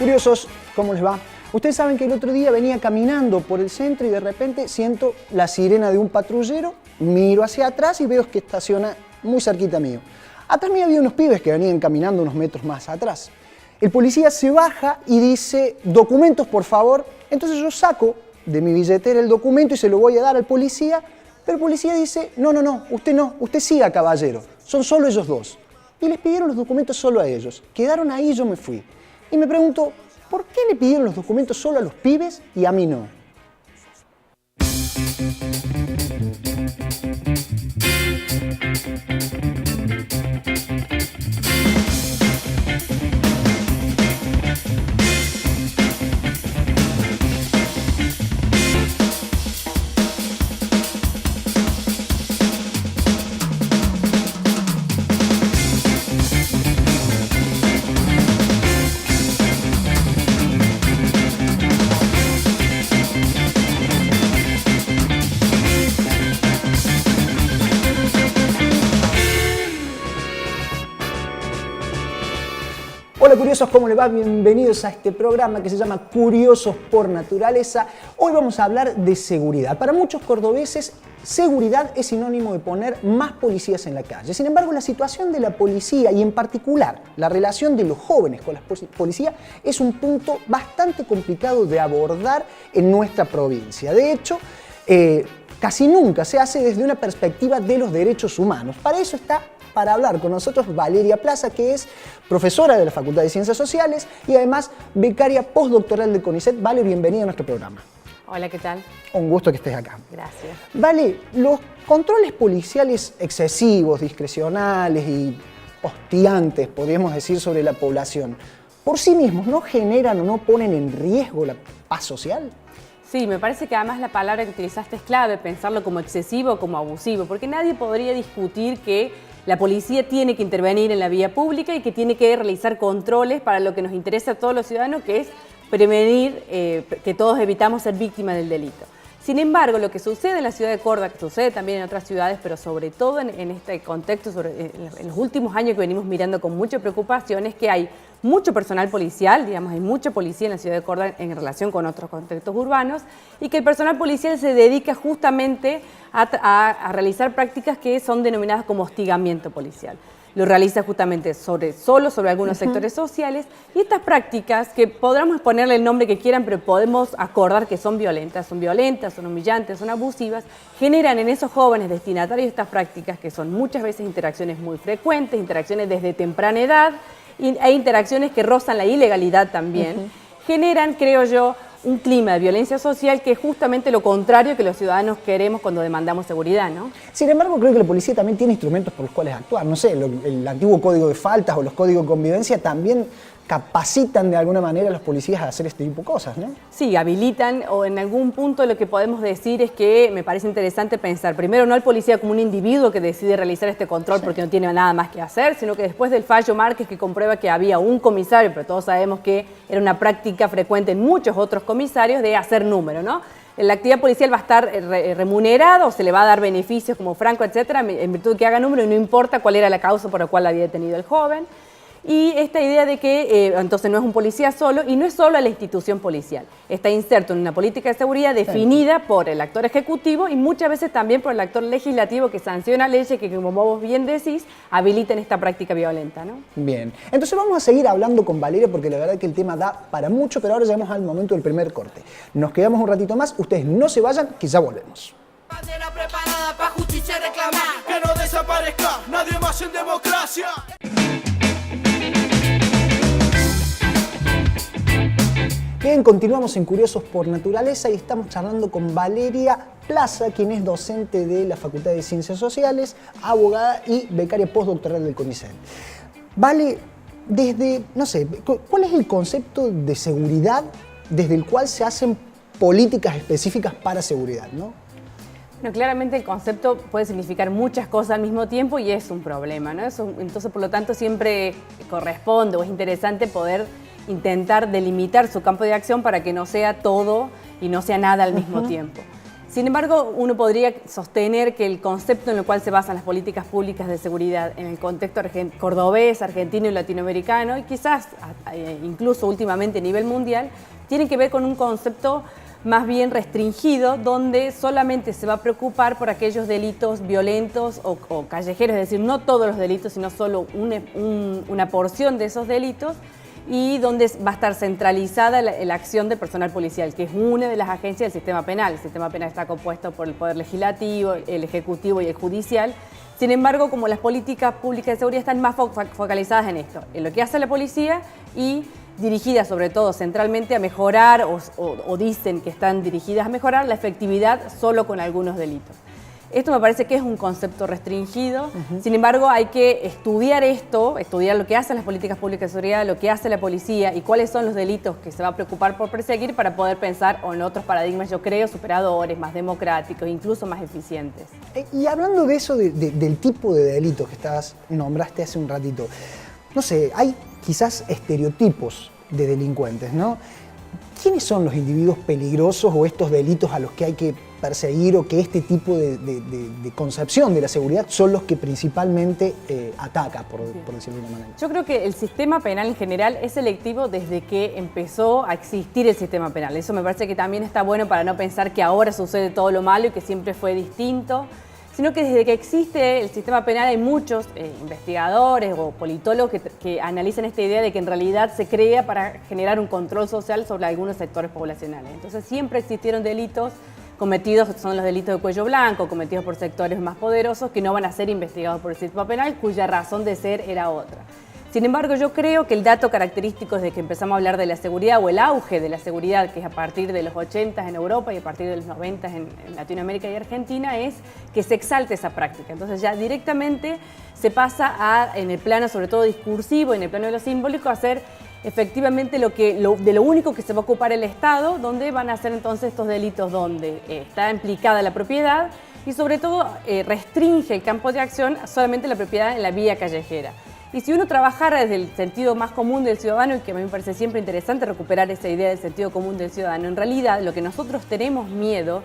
Curiosos, ¿cómo les va? Ustedes saben que el otro día venía caminando por el centro y de repente siento la sirena de un patrullero, miro hacia atrás y veo que estaciona muy cerquita mío. Atrás mío había unos pibes que venían caminando unos metros más atrás. El policía se baja y dice, documentos por favor. Entonces yo saco de mi billetera el documento y se lo voy a dar al policía, pero el policía dice, no, usted siga, caballero, son solo ellos dos. Y les pidieron los documentos solo a ellos. Quedaron ahí y yo me fui. Y me pregunto, ¿por qué le pidieron los documentos solo a los pibes y a mí no? Hola curiosos, ¿cómo les va? Bienvenidos a este programa que se llama Curiosos por Naturaleza. Hoy vamos a hablar de seguridad. Para muchos cordobeses, seguridad es sinónimo de poner más policías en la calle. Sin embargo, la situación de la policía y en particular la relación de los jóvenes con la policía es un punto bastante complicado de abordar en nuestra provincia. De hecho, casi nunca se hace desde una perspectiva de los derechos humanos. Para eso está para hablar con nosotros Valeria Plaza, que es profesora de la Facultad de Ciencias Sociales y además becaria postdoctoral de CONICET. Vale, bienvenida a nuestro programa. Hola, ¿qué tal? Un gusto que estés acá. Gracias. Vale, los controles policiales excesivos, discrecionales y hostigantes, podríamos decir, sobre la población, por sí mismos no generan o no ponen en riesgo la paz social. Sí, me parece que además la palabra que utilizaste es clave, pensarlo como excesivo o como abusivo, porque nadie podría discutir que la policía tiene que intervenir en la vía pública y que tiene que realizar controles para lo que nos interesa a todos los ciudadanos, que es prevenir que todos evitamos ser víctimas del delito. Sin embargo, lo que sucede en la ciudad de Córdoba, que sucede también en otras ciudades, pero sobre todo en este contexto, en los últimos años que venimos mirando con mucha preocupación, es que hay mucho personal policial, digamos, hay mucha policía en la ciudad de Córdoba en relación con otros contextos urbanos, y que el personal policial se dedica justamente a realizar prácticas que son denominadas como hostigamiento policial. Lo realiza justamente solo sobre algunos sectores sociales, y estas prácticas, que podamos ponerle el nombre que quieran, pero podemos acordar que son violentas, son humillantes, son abusivas, generan en esos jóvenes destinatarios de estas prácticas, que son muchas veces interacciones muy frecuentes, interacciones desde temprana edad, e interacciones que rozan la ilegalidad también, generan, creo yo, un clima de violencia social que es justamente lo contrario que los ciudadanos queremos cuando demandamos seguridad, ¿no? Sin embargo, creo que la policía también tiene instrumentos por los cuales actuar. No sé, el antiguo código de faltas o los códigos de convivencia también capacitan de alguna manera a los policías a hacer este tipo de cosas, ¿no? Sí, habilitan, o en algún punto lo que podemos decir es que me parece interesante pensar, primero, no al policía como un individuo que decide realizar este control porque no tiene nada más que hacer, sino que después del fallo Márquez, que comprueba que había un comisario, pero todos sabemos que era una práctica frecuente en muchos otros comisarios de hacer número, ¿no? La actividad policial va a estar remunerada o se le va a dar beneficios como franco, etcétera, en virtud de que haga número y no importa cuál era la causa por la cual había detenido el joven. Y esta idea de que entonces no es un policía solo, y no es solo la institución policial, está inserto en una política de seguridad definida por el actor ejecutivo y muchas veces también por el actor legislativo, que sanciona leyes que, como vos bien decís, habilitan esta práctica violenta, ¿no? Bien, entonces vamos a seguir hablando con Valeria porque la verdad que el tema da para mucho, pero ahora llegamos al momento del primer corte. Nos quedamos un ratito más, ustedes no se vayan, que ya volvemos. Bandera preparada para justicia reclamar, que no desaparezca nadie más en democracia. Bien, continuamos en Curiosos por Naturaleza y estamos charlando con Valeria Plaza, quien es docente de la Facultad de Ciencias Sociales, abogada y becaria postdoctoral del CONICET. Vale, no sé, ¿cuál es el concepto de seguridad desde el cual se hacen políticas específicas para seguridad, no? Bueno, claramente el concepto puede significar muchas cosas al mismo tiempo y es un problema, ¿no? Entonces, por lo tanto, siempre corresponde o es interesante poder intentar delimitar su campo de acción para que no sea todo y no sea nada al mismo tiempo. Sin embargo, uno podría sostener que el concepto en el cual se basan las políticas públicas de seguridad en el contexto cordobés, argentino y latinoamericano, y quizás incluso últimamente a nivel mundial, tienen que ver con un concepto más bien restringido, donde solamente se va a preocupar por aquellos delitos violentos o callejeros, es decir, no todos los delitos, sino solo una porción de esos delitos, y donde va a estar centralizada la acción del personal policial, que es una de las agencias del sistema penal. El sistema penal está compuesto por el Poder Legislativo, el Ejecutivo y el Judicial. Sin embargo, como las políticas públicas de seguridad están más focalizadas en esto, en lo que hace la policía y dirigidas sobre todo centralmente a mejorar o dicen que están dirigidas a mejorar la efectividad solo con algunos delitos. Esto me parece que es un concepto restringido. Sin embargo, hay que estudiar esto, estudiar lo que hacen las políticas públicas de seguridad, lo que hace la policía y cuáles son los delitos que se va a preocupar por perseguir para poder pensar en otros paradigmas, yo creo, superadores, más democráticos, incluso más eficientes. Y hablando de eso, del tipo de delitos que nombraste hace un ratito, no sé, hay quizás estereotipos de delincuentes, ¿no? ¿Quiénes son los individuos peligrosos o estos delitos a los que hay que perseguir, o que este tipo de concepción de la seguridad son los que principalmente ataca, por decirlo de una manera? Yo creo que el sistema penal en general es selectivo desde que empezó a existir el sistema penal. Eso me parece que también está bueno para no pensar que ahora sucede todo lo malo y que siempre fue distinto, sino que desde que existe el sistema penal hay muchos investigadores o politólogos que analizan esta idea de que en realidad se crea para generar un control social sobre algunos sectores poblacionales. Entonces siempre existieron delitos cometidos, son los delitos de cuello blanco, cometidos por sectores más poderosos que no van a ser investigados por el sistema penal, cuya razón de ser era otra. Sin embargo, yo creo que el dato característico desde que empezamos a hablar de la seguridad, o el auge de la seguridad, que es a partir de los 80 en Europa y a partir de los 90 en Latinoamérica y Argentina, es que se exalte esa práctica. Entonces ya directamente se pasa en el plano sobre todo discursivo, en el plano de lo simbólico, a hacer efectivamente de lo único que se va a ocupar el Estado, donde van a ser entonces estos delitos donde está implicada la propiedad y sobre todo restringe el campo de acción solamente la propiedad en la vía callejera. Y si uno trabajara desde el sentido más común del ciudadano, y que a mí me parece siempre interesante recuperar esa idea del sentido común del ciudadano, en realidad lo que nosotros tenemos miedo,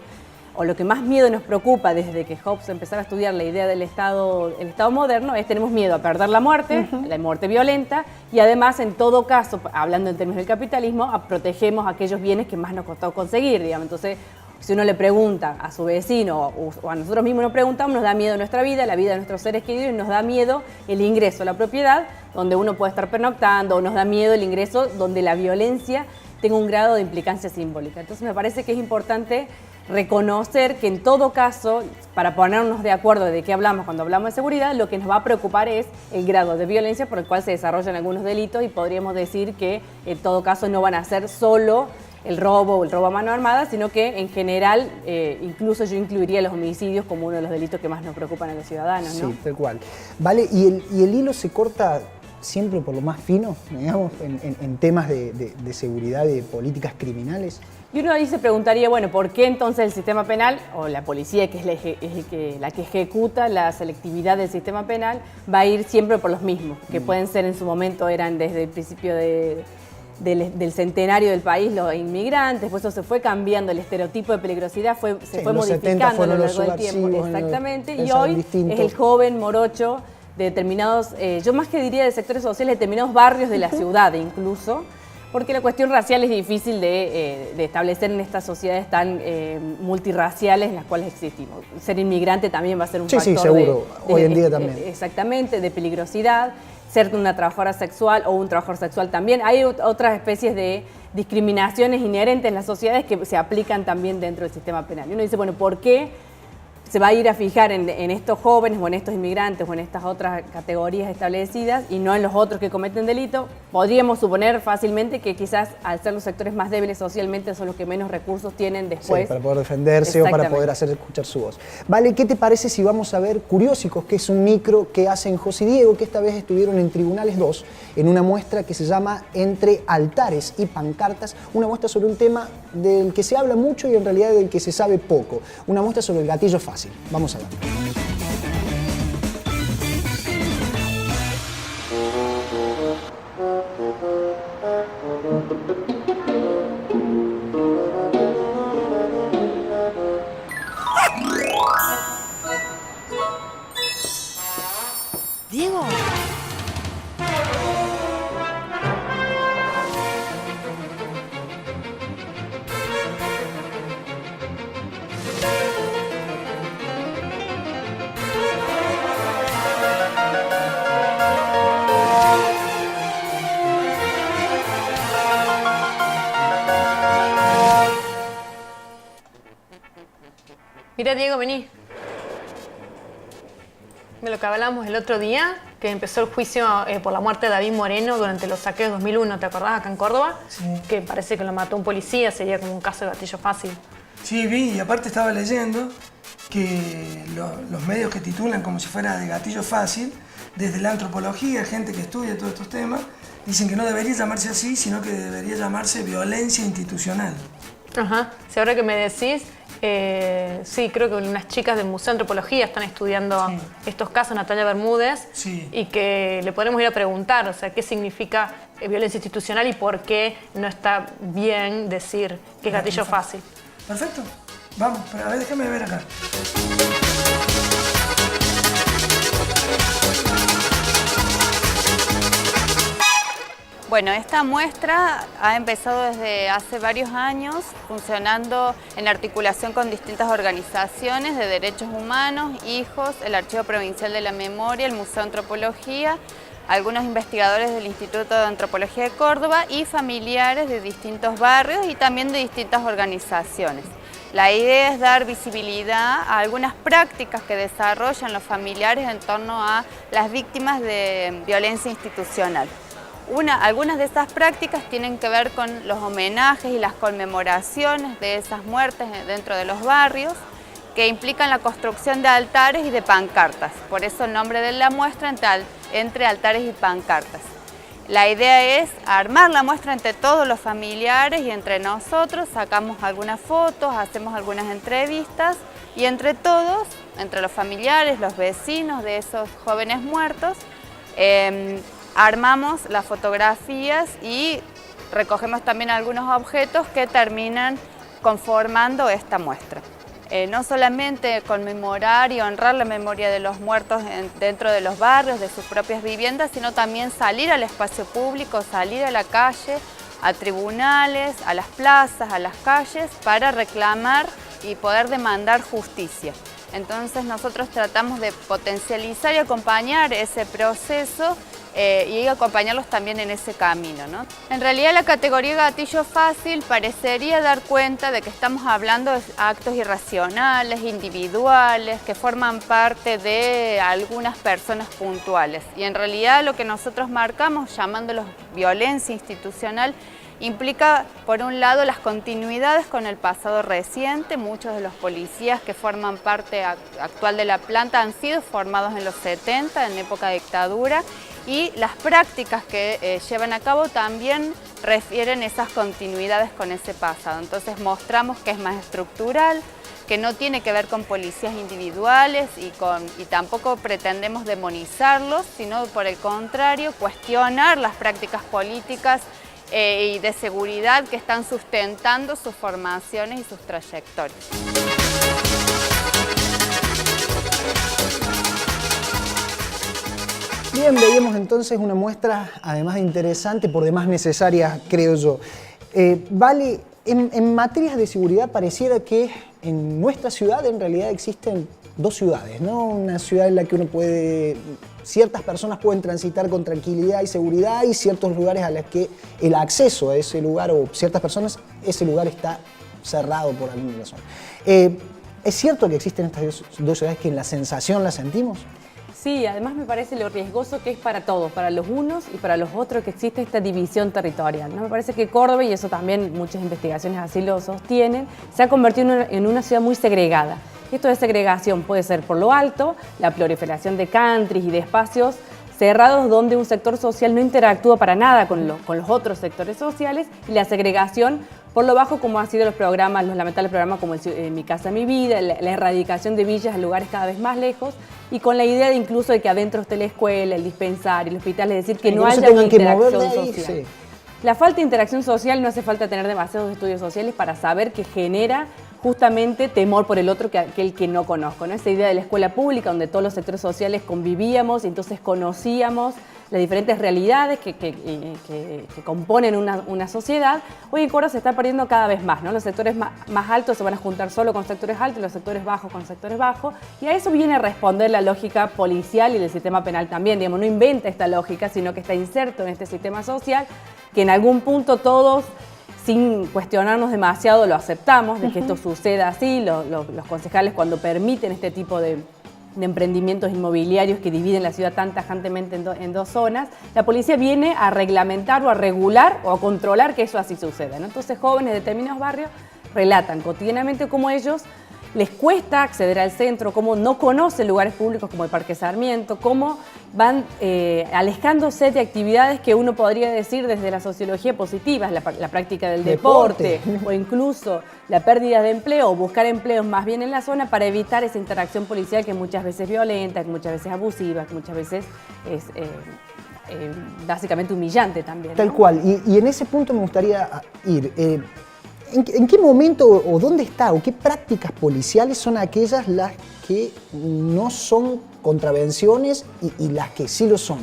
o lo que más miedo nos preocupa desde que Hobbes empezó a estudiar la idea del Estado, el Estado moderno, es tenemos miedo a perder la muerte violenta, y además, en todo caso, hablando en términos del capitalismo, protegemos aquellos bienes que más nos costó conseguir, digamos. Entonces, si uno le pregunta a su vecino o a nosotros mismos nos preguntamos, nos da miedo nuestra vida, la vida de nuestros seres queridos, y nos da miedo el ingreso a la propiedad donde uno puede estar pernoctando, o nos da miedo el ingreso donde la violencia tenga un grado de implicancia simbólica. Entonces me parece que es importante reconocer que en todo caso, para ponernos de acuerdo de qué hablamos cuando hablamos de seguridad, lo que nos va a preocupar es el grado de violencia por el cual se desarrollan algunos delitos, y podríamos decir que en todo caso no van a ser solo el robo o el robo a mano armada, sino que en general incluso yo incluiría los homicidios como uno de los delitos que más nos preocupan a los ciudadanos, ¿no? Sí, tal cual. Vale, ¿y el hilo se corta siempre por lo más fino, digamos, en temas de seguridad y de políticas criminales? Y uno ahí se preguntaría, bueno, ¿por qué entonces el sistema penal o la policía, que es la que ejecuta la selectividad del sistema penal, va a ir siempre por los mismos? Que pueden ser, en su momento eran desde el principio del centenario del país los inmigrantes, después eso se fue cambiando, el estereotipo de peligrosidad se fue modificando a lo largo del tiempo. Exactamente, y hoy es el joven morocho de determinados, yo más que diría de sectores sociales, de determinados barrios de la ciudad incluso, porque la cuestión racial es difícil de establecer en estas sociedades tan multirraciales en las cuales existimos. Ser inmigrante también va a ser un factor. Sí, seguro, hoy en día también. Exactamente, de peligrosidad. Ser una trabajadora sexual o un trabajador sexual también. Hay otras especies de discriminaciones inherentes en las sociedades que se aplican también dentro del sistema penal. Y uno dice, bueno, ¿por qué se va a ir a fijar en estos jóvenes o en estos inmigrantes o en estas otras categorías establecidas y no en los otros que cometen delito? Podríamos suponer fácilmente que quizás al ser los sectores más débiles socialmente son los que menos recursos tienen después. Sí, para poder defenderse o para poder hacer escuchar su voz. Vale, ¿qué te parece si vamos a ver Curiósicos, que es un micro que hacen José y Diego, que esta vez estuvieron en Tribunales 2, en una muestra que se llama Entre altares y pancartas, una muestra sobre un tema del que se habla mucho y en realidad del que se sabe poco, una muestra sobre el gatillo fácil. Vamos a ver. Mira, Diego, vení. De lo que hablábamos el otro día, que empezó el juicio por la muerte de David Moreno durante los saqueos de 2001, ¿te acordás? Acá en Córdoba. Sí. Que parece que lo mató un policía, sería como un caso de gatillo fácil. Sí, vi, y aparte estaba leyendo que los medios que titulan como si fuera de gatillo fácil, desde la antropología, gente que estudia todos estos temas, dicen que no debería llamarse así, sino que debería llamarse violencia institucional. Ajá. Si ahora que me decís, sí, creo que unas chicas del Museo de Antropología están estudiando estos casos, Natalia Bermúdez, y que le podemos ir a preguntar, o sea, qué significa violencia institucional y por qué no está bien decir que es gatillo fácil. Perfecto. Vamos, pero a ver, déjame ver acá. Bueno, esta muestra ha empezado desde hace varios años, funcionando en articulación con distintas organizaciones de derechos humanos, HIJOS, el Archivo Provincial de la Memoria, el Museo de Antropología, algunos investigadores del Instituto de Antropología de Córdoba y familiares de distintos barrios y también de distintas organizaciones. La idea es dar visibilidad a algunas prácticas que desarrollan los familiares en torno a las víctimas de violencia institucional. Algunas de esas prácticas tienen que ver con los homenajes y las conmemoraciones de esas muertes dentro de los barrios, que implican la construcción de altares y de pancartas. Por eso el nombre de la muestra entre altares y pancartas. La idea es armar la muestra entre todos los familiares y entre nosotros, sacamos algunas fotos, hacemos algunas entrevistas y entre todos, entre los familiares, los vecinos de esos jóvenes muertos, armamos las fotografías y recogemos también algunos objetos que terminan conformando esta muestra. No solamente conmemorar y honrar la memoria de los muertos dentro de los barrios, de sus propias viviendas, sino también salir al espacio público, salir a la calle, a tribunales, a las plazas, a las calles, para reclamar y poder demandar justicia. Entonces nosotros tratamos de potencializar y acompañar ese proceso y acompañarlos también en ese camino, ¿no? En realidad la categoría gatillo fácil parecería dar cuenta de que estamos hablando de actos irracionales, individuales, que forman parte de algunas personas puntuales. Y en realidad lo que nosotros marcamos, llamándolos violencia institucional, implica, por un lado, las continuidades con el pasado reciente. Muchos de los policías que forman parte actual de la planta han sido formados en los 70, en época de dictadura, y las prácticas que llevan a cabo también refieren esas continuidades con ese pasado. Entonces mostramos que es más estructural, que no tiene que ver con policías individuales y tampoco pretendemos demonizarlos, sino por el contrario, cuestionar las prácticas políticas y de seguridad que están sustentando sus formaciones y sus trayectorias. Bien, veíamos entonces una muestra, además de interesante, por demás necesaria, creo yo. Vale, en materias de seguridad pareciera que en nuestra ciudad en realidad existen dos ciudades, ¿no? Una ciudad en la que ciertas personas pueden transitar con tranquilidad y seguridad y ciertos lugares a los que el acceso a ese lugar o ciertas personas, ese lugar está cerrado por alguna razón. ¿Es cierto que existen estas dos ciudades que en la sensación las sentimos? Sí, además me parece lo riesgoso que es para todos, para los unos y para los otros, que existe esta división territorial, ¿no? Me parece que Córdoba, y eso también muchas investigaciones así lo sostienen, se ha convertido en una ciudad muy segregada. Esto de segregación puede ser por lo alto, la proliferación de countries y de espacios cerrados donde un sector social no interactúa para nada con los otros sectores sociales, y la segregación por lo bajo, como han sido los lamentables programas como Mi Casa, Mi Vida, la erradicación de villas a lugares cada vez más lejos, y con la idea de incluso de que adentro esté la escuela, el dispensario, el hospital, es decir, que no haya una interacción social. Sí. La falta de interacción social, no hace falta tener demasiados estudios sociales para saber que genera justamente temor por el otro que aquel que no conozco, ¿no? Esa idea de la escuela pública donde todos los sectores sociales convivíamos y entonces conocíamos las diferentes realidades que componen una sociedad, hoy en Córdoba se está perdiendo cada vez más, ¿no? Los sectores más altos se van a juntar solo con sectores altos y los sectores bajos con sectores bajos, y a eso viene a responder la lógica policial y del sistema penal también, digamos, no inventa esta lógica, sino que está inserto en este sistema social, que en algún punto todos sin cuestionarnos demasiado lo aceptamos, de que esto suceda así. Los concejales, cuando permiten este tipo de emprendimientos inmobiliarios que dividen la ciudad tan tajantemente en dos zonas, la policía viene a reglamentar o a regular o a controlar que eso así suceda, ¿no? Entonces jóvenes de determinados barrios relatan cotidianamente cómo ellos les cuesta acceder al centro, cómo no conocen lugares públicos como el Parque Sarmiento, cómo van alejándose de actividades que uno podría decir desde la sociología positiva, la práctica del deporte o incluso la pérdida de empleo o buscar empleos más bien en la zona para evitar esa interacción policial que muchas veces es violenta, que muchas veces es abusiva, que muchas veces es básicamente humillante también, ¿no? Tal cual, y en ese punto me gustaría ir. ¿En qué momento o dónde está o qué prácticas policiales son aquellas las que no son contravenciones y las que sí lo son,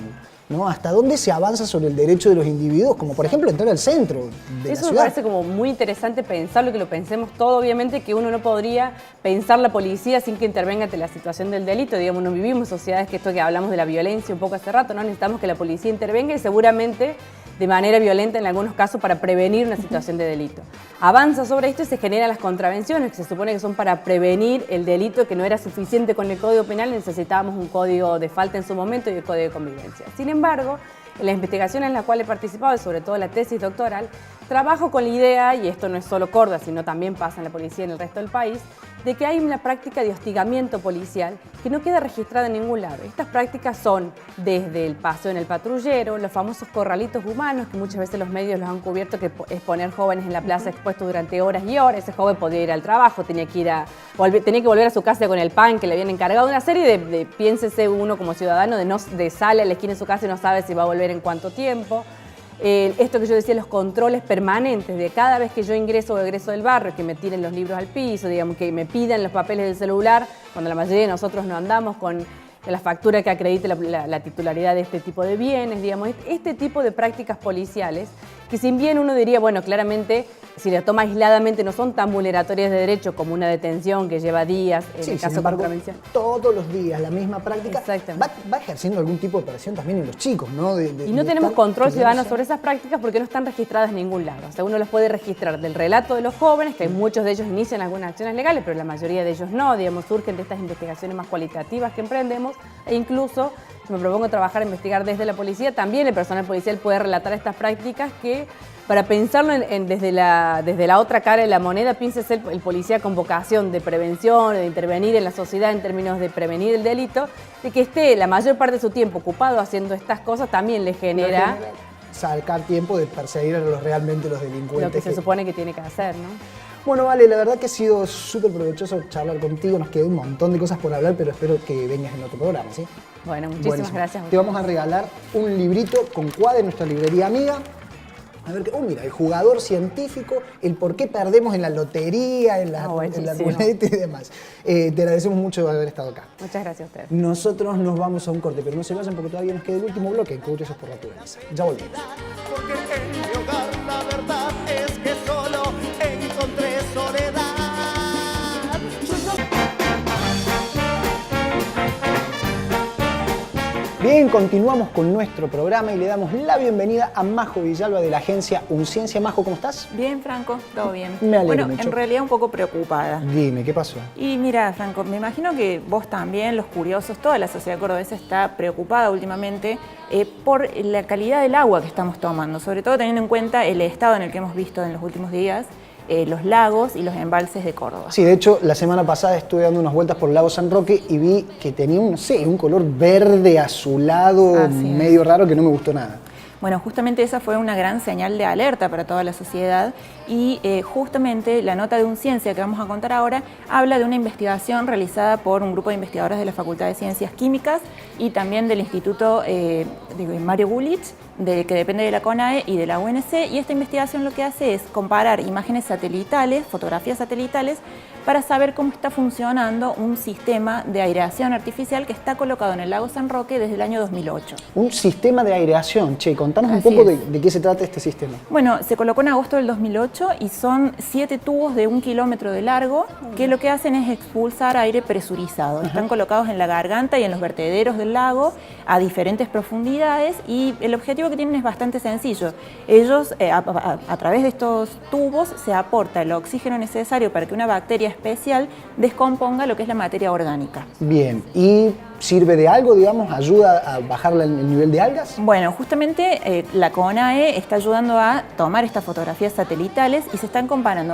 ¿no? ¿Hasta dónde se avanza sobre el derecho de los individuos? Como por ejemplo entrar al centro de la ciudad. Eso me parece como muy interesante pensarlo, que lo pensemos todo. Obviamente que uno no podría pensar la policía sin que intervenga ante la situación del delito. Digamos, no vivimos sociedades que esto que hablamos de la violencia un poco hace rato, ¿no? Necesitamos que la policía intervenga y seguramente de manera violenta en algunos casos para prevenir una situación de delito. Avanza sobre esto y se generan las contravenciones, que se supone que son para prevenir el delito, que no era suficiente con el Código Penal, necesitábamos un código de falta en su momento y el código de convivencia. Sin embargo, en la investigación en la cual he participado, y sobre todo la tesis doctoral, trabajo con la idea, y esto no es solo Córdoba, sino también pasa en la policía en el resto del país, de que hay una práctica de hostigamiento policial que no queda registrada en ningún lado. Estas prácticas son desde el paseo en el patrullero, los famosos corralitos humanos, que muchas veces los medios los han cubierto, que es poner jóvenes en la plaza expuestos durante horas y horas. Ese joven podía ir al trabajo, tenía que volver a su casa con el pan que le habían encargado. Una serie de piénsese uno como ciudadano, de sale a la esquina de su casa y no sabe si va a volver en cuánto tiempo. Esto que yo decía, los controles permanentes de cada vez que yo ingreso o egreso del barrio, que me tiren los libros al piso, digamos, que me pidan los papeles del celular, cuando la mayoría de nosotros no andamos con la factura que acredite la titularidad de este tipo de bienes, digamos, este tipo de prácticas policiales, que si bien uno diría, bueno, claramente, si la toma aisladamente no son tan vulneratorias de derecho como una detención que lleva días, en el caso de contravención. Todos los días la misma práctica va ejerciendo algún tipo de presión también en los chicos, ¿no? Y no tenemos control ciudadano sobre esas prácticas porque no están registradas en ningún lado. O sea, uno las puede registrar del relato de los jóvenes, que muchos de ellos inician algunas acciones legales, pero la mayoría de ellos no, digamos, surgen de estas investigaciones más cualitativas que emprendemos, e incluso me propongo trabajar, investigar desde la policía, también el personal policial puede relatar estas prácticas que, para pensarlo desde la otra cara de la moneda, piénsese el policía con vocación de prevención, de intervenir en la sociedad en términos de prevenir el delito, de que esté la mayor parte de su tiempo ocupado haciendo estas cosas, también le genera sacar tiempo de perseguir realmente los delincuentes. Lo que se supone que tiene que hacer, ¿no? Bueno, Vale, la verdad que ha sido súper provechoso charlar contigo, nos quedó un montón de cosas por hablar, pero espero que vengas en otro programa, ¿sí? Bueno, muchísimas gracias. Te vamos a regalar un librito con cuadro de nuestra librería amiga. A ver, mira, el jugador científico, el por qué perdemos en la lotería, en la ruleta y demás. Te agradecemos mucho haber estado acá. Muchas gracias a ustedes. Nosotros nos vamos a un corte, pero no se vayan porque todavía nos queda el último bloque, Curiosos por Naturaleza. Ya volvemos. Porque en mi hogar la verdad es que solo encontré soledad. Bien, continuamos con nuestro programa y le damos la bienvenida a Majo Villalba de la agencia Unciencia. Majo, ¿cómo estás? Bien, Franco, todo bien. Me alegro mucho. mucho. En realidad un poco preocupada. Dime, ¿qué pasó? Y mira, Franco, me imagino que vos también, los curiosos, toda la sociedad cordobesa está preocupada últimamente por la calidad del agua que estamos tomando, sobre todo teniendo en cuenta el estado en el que hemos visto en los últimos días los lagos y los embalses de Córdoba. Sí, de hecho, la semana pasada estuve dando unas vueltas por el lago San Roque y vi que tenía un color verde azulado, medio raro, que no me gustó nada. Bueno, justamente esa fue una gran señal de alerta para toda la sociedad y justamente la nota de Unciencia que vamos a contar ahora habla de una investigación realizada por un grupo de investigadores de la Facultad de Ciencias Químicas y también del Instituto de Mario Gulich, que depende de la CONAE y de la UNC, y esta investigación lo que hace es comparar imágenes satelitales, fotografías satelitales, para saber cómo está funcionando un sistema de aireación artificial que está colocado en el lago San Roque desde el año 2008. Un sistema de aireación. Che, contanos un poco de qué se trata este sistema. Bueno, se colocó en agosto del 2008 y son 7 tubos de 1 kilómetro de largo que lo que hacen es expulsar aire presurizado. Están colocados en la garganta y en los vertederos del lago a diferentes profundidades y el objetivo dispositivo que tienen es bastante sencillo. Ellos, a través de estos tubos, se aporta el oxígeno necesario para que una bacteria especial descomponga lo que es la materia orgánica. Bien, ¿y sirve de algo, digamos? ¿Ayuda a bajar el nivel de algas? Bueno, justamente la CONAE está ayudando a tomar estas fotografías satelitales y se compararon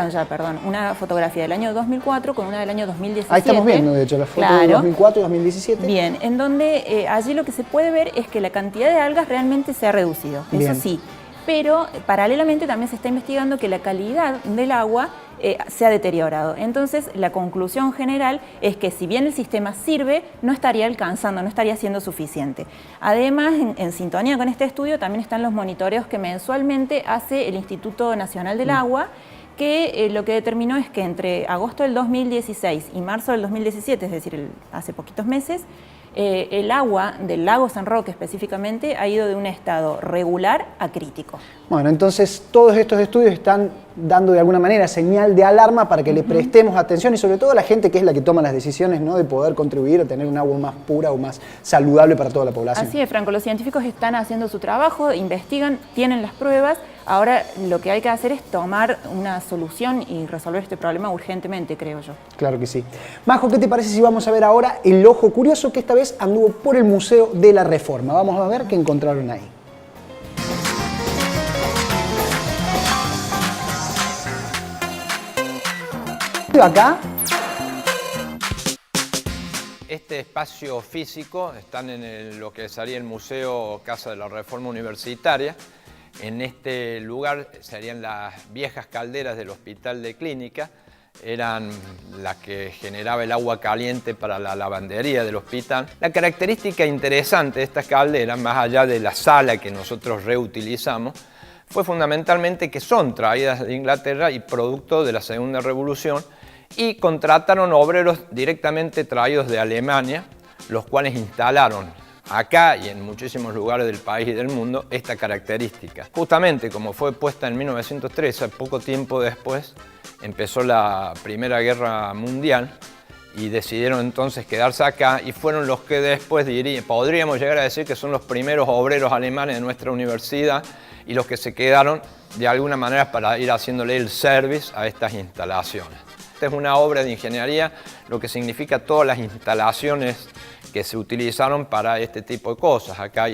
ya, una fotografía del año 2004 con una del año 2017. Ahí estamos viendo, de hecho, la foto de 2004 y 2017. Bien, en donde allí lo que se puede ver es que la cantidad de algas realmente se ha reducido, Bien. eso sí. Pero paralelamente también se está investigando que la calidad del agua se ha deteriorado. Entonces, la conclusión general es que si bien el sistema sirve, no estaría alcanzando, no estaría siendo suficiente. Además, en sintonía con este estudio, también están los monitoreos que mensualmente hace el Instituto Nacional del Agua, que lo que determinó es que entre agosto del 2016 y marzo del 2017, es decir, hace poquitos meses, el agua del lago San Roque específicamente ha ido de un estado regular a crítico. Bueno, entonces todos estos estudios están dando de alguna manera señal de alarma para que le prestemos atención y sobre todo a la gente que es la que toma las decisiones, ¿no?, de poder contribuir a tener un agua más pura o más saludable para toda la población. Así es, Franco, los científicos están haciendo su trabajo, investigan, tienen las pruebas. Ahora lo que hay que hacer es tomar una solución y resolver este problema urgentemente, creo yo. Claro que sí. Majo, ¿qué te parece si vamos a ver ahora el ojo curioso que esta vez anduvo por el Museo de la Reforma? Vamos a ver qué encontraron ahí. Acá. Este espacio físico están en lo que sería el Museo Casa de la Reforma Universitaria. En este lugar serían las viejas calderas del Hospital de Clínica, eran las que generaba el agua caliente para la lavandería del hospital. La característica interesante de estas calderas, más allá de la sala que nosotros reutilizamos, fue fundamentalmente que son traídas de Inglaterra y producto de la Segunda Revolución, y contrataron obreros directamente traídos de Alemania, los cuales instalaron acá y en muchísimos lugares del país y del mundo esta característica. Justamente como fue puesta en 1913, poco tiempo después empezó la Primera Guerra Mundial y decidieron entonces quedarse acá y fueron los que después podríamos llegar a decir que son los primeros obreros alemanes de nuestra universidad y los que se quedaron de alguna manera para ir haciéndole el service a estas instalaciones. Esta es una obra de ingeniería, lo que significa todas las instalaciones que se utilizaron para este tipo de cosas. Acá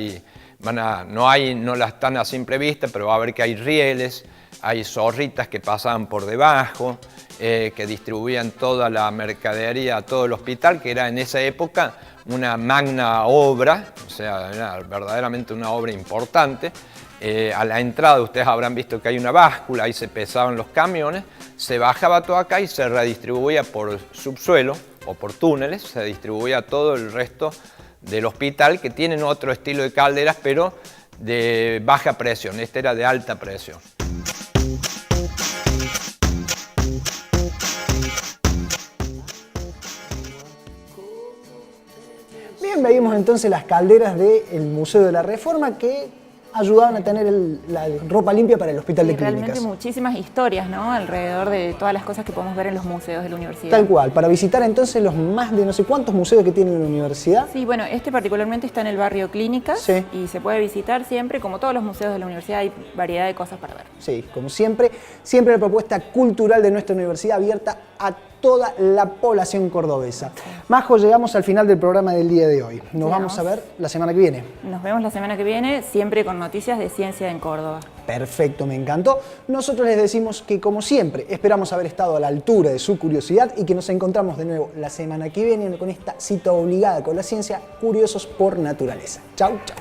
no las están a simple vista, pero va a ver que hay rieles, hay zorritas que pasaban por debajo, que distribuían toda la mercadería a todo el hospital, que era en esa época una magna obra, o sea, era verdaderamente una obra importante. A la entrada ustedes habrán visto que hay una báscula, ahí se pesaban los camiones, se bajaba todo acá y se redistribuía por subsuelo o por túneles, se distribuía todo el resto del hospital, que tienen otro estilo de calderas, pero de baja presión. Este era de alta presión. Bien, veíamos entonces las calderas del Museo de la Reforma que ayudaban a tener la ropa limpia para el Hospital de Clínicas. Realmente muchísimas historias, ¿no?, alrededor de todas las cosas que podemos ver en los museos de la universidad. Tal cual, para visitar entonces los más de no sé cuántos museos que tiene la universidad. Sí, bueno, este particularmente está en el barrio Clínicas, sí, y se puede visitar siempre, como todos los museos de la universidad, hay variedad de cosas para ver. Sí, como siempre, siempre la propuesta cultural de nuestra universidad abierta a toda la población cordobesa. Majo, llegamos al final del programa del día de hoy. Nos vamos a ver la semana que viene. Nos vemos la semana que viene, siempre con noticias de ciencia en Córdoba. Perfecto, me encantó. Nosotros les decimos que, como siempre, esperamos haber estado a la altura de su curiosidad y que nos encontramos de nuevo la semana que viene con esta cita obligada con la ciencia, Curiosos por Naturaleza. Chau, chau.